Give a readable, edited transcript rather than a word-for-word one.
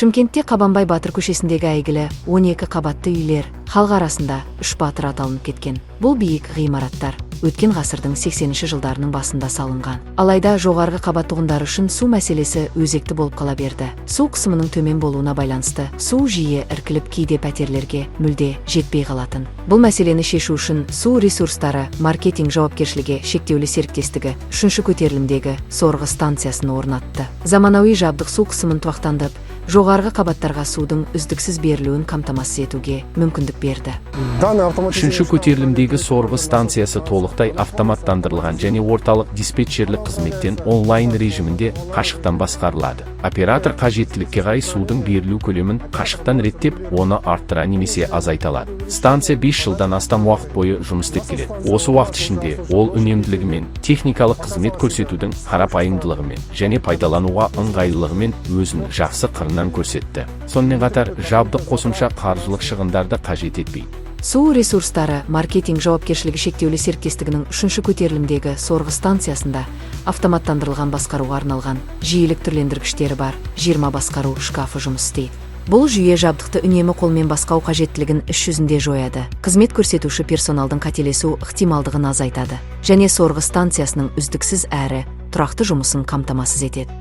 Шымкентте Қабанбай Батыр көшесіндегі әйгілі 12 қабатты үйлер халық арасында 3 батыр аталынып кеткен. Бұл биік ғимараттар өткен ғасырдың 80-ші жылдарының басында салынған. Алайда жоғарғы қабат тұрғындары үшін су мәселесі өзекті болып қала берді. Су қысымының төмен болуына байланысты су жиі іркіліп, кейде пәтерлерге мүлде жетпей қалатын. Бұл мәселені шешу үшін Су ресурстары маркетинг жауапкершілігі шектеулі серіктестігі 3-ші көтерілімдегі сорғы станциясын орнатты. Заманауи жабдық су қысымын тұрақтандырып, жоғарғы қабаттарға судың үздіксіз берілуін қамтамасыз етуге мүмкіндік берді. 3-ші көтерілімдегі сорғы станциясы толықтай автоматтандырылған және орталық диспетчерлік қызметтен онлайн режимінде қашықтан басқарылады. Оператор қажеттілікке қарай судың берілу көлемін қашықтан реттеп, оны арттыра немесе азайта алады. Станция 5 жылдан астам уақыт бойы жұмыс істеп келеді. Осы уақыт ішінде ол үнемділігімен, техникалық қызмет көрсетудің қарапайымдылығымен және пайдалануға ыңғайлылығымен өзін жақсы қырынан көрсетті. Сонымен қатар жабдық қосымша қаржылық шығындарды қажет етпейді. Су ресурстары маркетинг жауапкершілігі шектеулі серіктестігінің 3-ші көтерілімдегі сорғы станциясында автоматтандырылған басқаруға арналған жиілік түрлендіргіштері бар 20 басқару шкафы жұмыс істейді. Бұл жүйе жабдықты үнемі қолмен басқару қажеттілігін іс жүзінде жояды. Қызмет көрсетуші персоналдың қателесу ықтималдығын азайтады және сорғы станциясының үздіксіз әрі тұрақты жұмысын қамтамасыз етеді.